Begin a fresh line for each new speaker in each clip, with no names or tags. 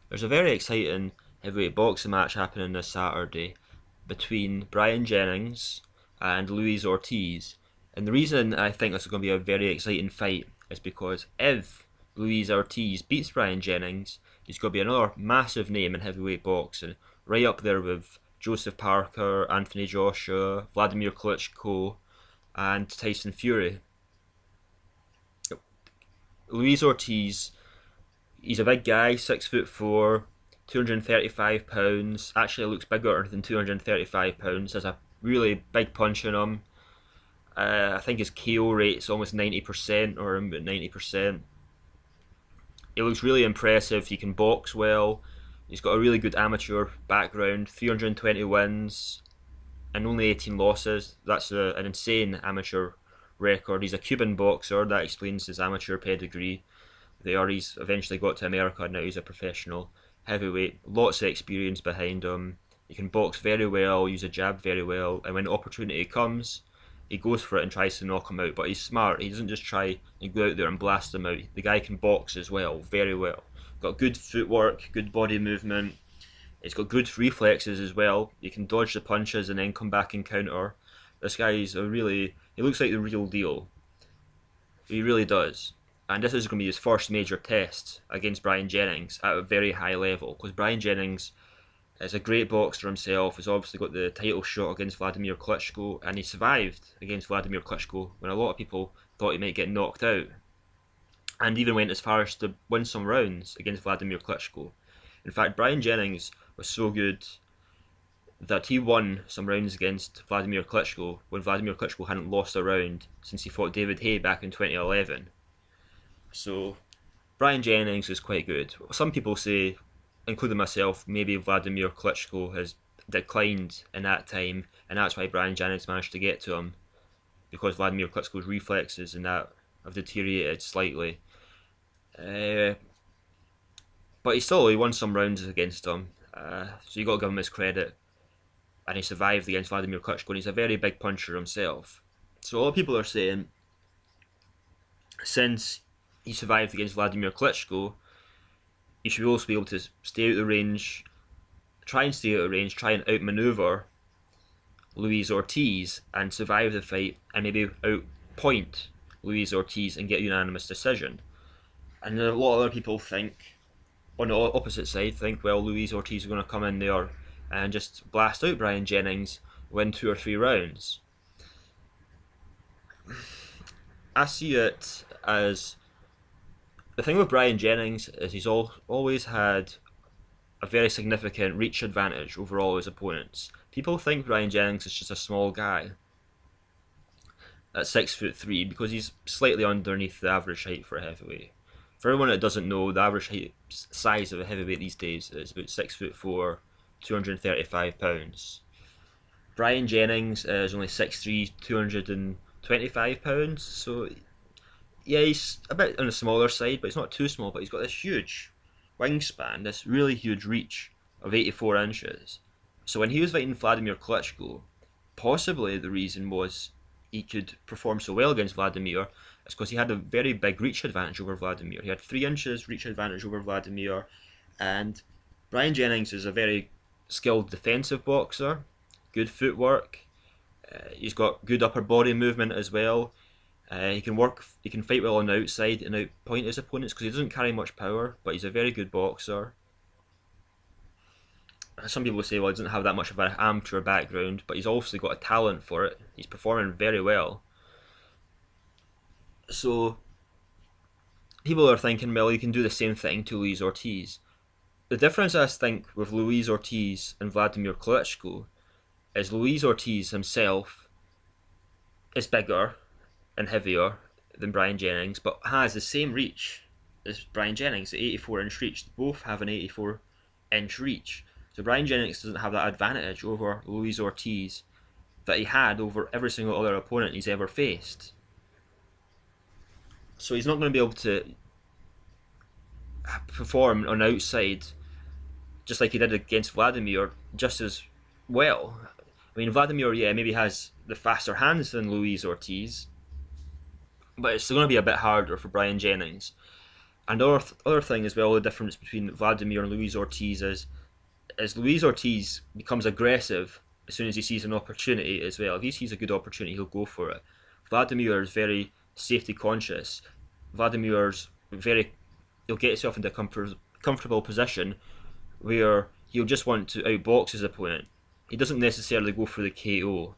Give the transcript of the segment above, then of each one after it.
There's a very exciting heavyweight boxing match happening this Saturday between Bryan Jennings and Luis Ortiz. And the reason I think this is going to be a very exciting fight is because if Luis Ortiz beats Bryan Jennings, he's going to be another massive name in heavyweight boxing, right up there with Joseph Parker, Anthony Joshua, Wladimir Klitschko, and Tyson Fury. Luis Ortiz, he's a big guy, 6'4", 235 pounds. Actually looks bigger than 235 pounds. Has a really big punch in him. I think his KO rate is almost 90% or about 90%. He looks really impressive. He can box well. He's got a really good amateur background. 320 wins and only 18 losses. That's an insane amateur record. He's a Cuban boxer. That explains his amateur pedigree there. He's eventually got to America, and now he's a professional heavyweight. Lots of experience behind him. He can box very well, use a jab very well, and when the opportunity comes, he goes for it and tries to knock him out. But he's smart. He doesn't just try and go out there and blast him out. The guy can box as well, very well. Got good footwork, good body movement. He's got good reflexes as well. He can dodge the punches and then come back and counter. This guy's he looks like the real deal. He really does. And this is going to be his first major test against Bryan Jennings at a very high level, because Bryan Jennings is a great boxer himself. He's obviously got the title shot against Wladimir Klitschko, and he survived against Wladimir Klitschko when a lot of people thought he might get knocked out, and even went as far as to win some rounds against Wladimir Klitschko. In fact, Bryan Jennings was so good that he won some rounds against Wladimir Klitschko when Wladimir Klitschko hadn't lost a round since he fought David Haye back in 2011. So Bryan Jennings is quite good. Some people say, including myself, maybe Wladimir Klitschko has declined in that time, and that's why Bryan Jennings managed to get to him, because Wladimir Klitschko's reflexes and that have deteriorated slightly. But he won some rounds against him, so you got to give him his credit. And he survived against Wladimir Klitschko, and he's a very big puncher himself. So a lot of people are saying, since he survived against Wladimir Klitschko, he should also be able to stay out of the range, try and stay out of range, try and outmaneuver Luis Ortiz and survive the fight, and maybe outpoint Luis Ortiz and get a unanimous decision. And a lot of other people think, on the opposite side, well, Luis Ortiz is going to come in there and just blast out Bryan Jennings, win 2 or 3 rounds. I see it as, the thing with Bryan Jennings is he's always had a very significant reach advantage over all his opponents. People think Bryan Jennings is just a small guy at 6'3" because he's slightly underneath the average height for a heavyweight. For everyone that doesn't know, the average size of a heavyweight these days is about 6'4", 235 pounds. Bryan Jennings is only 6'3", 225 pounds, so yeah, he's a bit on the smaller side, but he's not too small, but he's got this huge wingspan, this really huge reach of 84 inches. So when he was fighting Wladimir Klitschko, possibly the reason was he could perform so well against Wladimir is because he had a very big reach advantage over Wladimir. He had 3 inches reach advantage over Wladimir, and Bryan Jennings is a very skilled defensive boxer, good footwork, he's got good upper body movement as well. He can fight well on the outside and outpoint his opponents because he doesn't carry much power, but he's a very good boxer. Some people say, well, he doesn't have that much of an amateur background, but he's obviously got a talent for it. He's performing very well. So people are thinking, well, he can do the same thing to Luis Ortiz. The difference, I think, with Luis Ortiz and Wladimir Klitschko is Luis Ortiz himself is bigger and heavier than Bryan Jennings, but has the same reach as Bryan Jennings, the 84-inch reach. They both have an 84-inch reach. So Bryan Jennings doesn't have that advantage over Luis Ortiz that he had over every single other opponent he's ever faced. So he's not going to be able to perform on the outside just like he did against Wladimir just as well. I mean, Wladimir, yeah, maybe has the faster hands than Luis Ortiz, but it's still going to be a bit harder for Bryan Jennings And other thing as well, the difference between Wladimir and Luis Ortiz is Luis Ortiz becomes aggressive as soon as he sees an opportunity as well. If he sees a good opportunity, he'll go for it. Wladimir is very safety conscious. Vladimir's he'll get himself into a comfortable position where he'll just want to outbox his opponent. He doesn't necessarily go for the KO.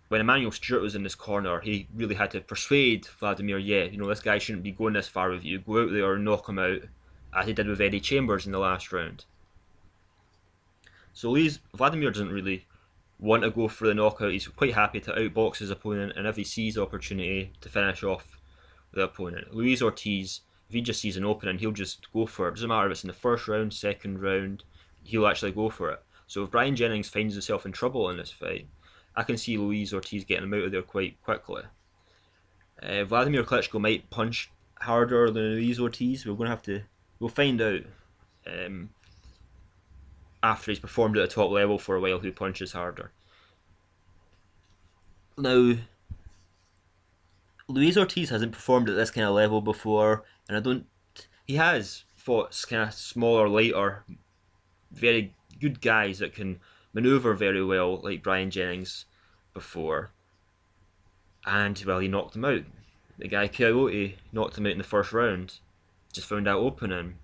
When Emmanuel Stewart was in this corner, he really had to persuade Wladimir, yeah, this guy shouldn't be going this far with you. Go out there and knock him out, as he did with Eddie Chambers in the last round. So Wladimir doesn't really want to go for the knockout. He's quite happy to outbox his opponent, and if he sees the opportunity to finish off the opponent. Luis Ortiz, if he just sees an opening, he'll just go for it. It doesn't matter if it's in the first round, second round, he'll actually go for it. So if Bryan Jennings finds himself in trouble in this fight, I can see Luis Ortiz getting him out of there quite quickly. Wladimir Klitschko might punch harder than Luis Ortiz. We'll find out after he's performed at the top level for a while who punches harder. Now, Luis Ortiz hasn't performed at this kind of level before, and he has fought kind of smaller, lighter, very good guys that can maneuver very well, like Bryan Jennings before. And, well, he knocked him out. The guy Coyote knocked him out in the first round. Just found that opening.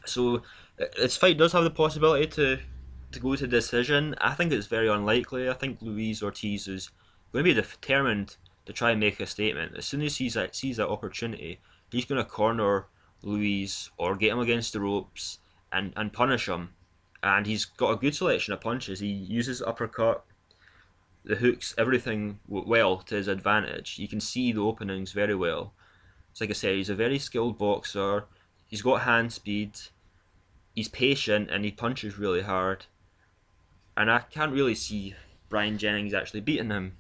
So, this fight does have the possibility to go to decision. I think it's very unlikely. I think Luis Ortiz is going to be determined to try and make a statement. As soon as he sees that opportunity, he's going to corner Luis or get him against the ropes and punish him. And he's got a good selection of punches. He uses uppercut, the hooks, everything well to his advantage. You can see the openings very well. So like I said, he's a very skilled boxer. He's got hand speed. He's patient and he punches really hard. And I can't really see Bryan Jennings actually beating him.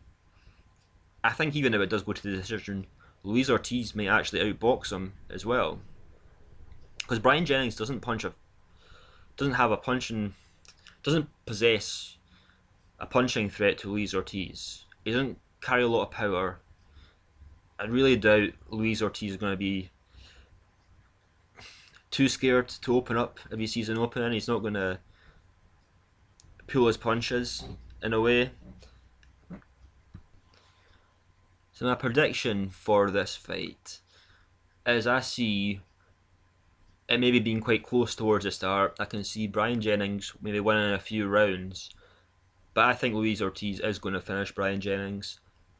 I think even if it does go to the decision, Luis Ortiz may actually outbox him as well. Because Bryan Jennings doesn't possess a punching threat to Luis Ortiz. He doesn't carry a lot of power. I really doubt Luis Ortiz is going to be too scared to open up if he sees an opening. He's not going to pull his punches in a way. So my prediction for this fight is I see it maybe being quite close towards the start. I can see Bryan Jennings maybe winning a few rounds, but I think Luis Ortiz is going to finish Bryan Jennings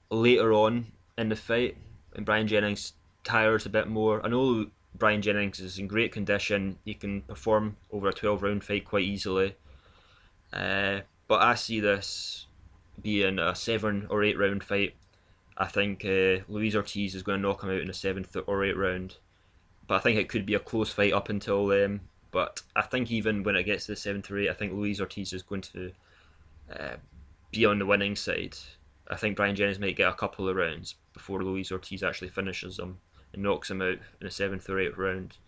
later on in the fight, and Bryan Jennings tires a bit more. I know Bryan Jennings is in great condition. He can perform over a 12-round fight quite easily, but I see this being a 7 or 8 round fight. I think Luis Ortiz is going to knock him out in the 7th or 8th round. But I think it could be a close fight up until then. But I think even when it gets to the 7th or 8th, I think Luis Ortiz is going to be on the winning side. I think Bryan Jennings might get a couple of rounds before Luis Ortiz actually finishes him and knocks him out in the 7th or 8th round.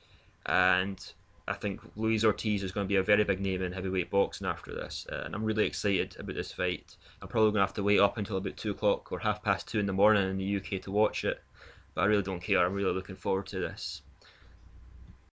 And I think Luis Ortiz is going to be a very big name in heavyweight boxing after this, and I'm really excited about this fight. I'm probably going to have to wait up until about 2 o'clock or 2:30 in the morning in the UK to watch it, but I really don't care. I'm really looking forward to this.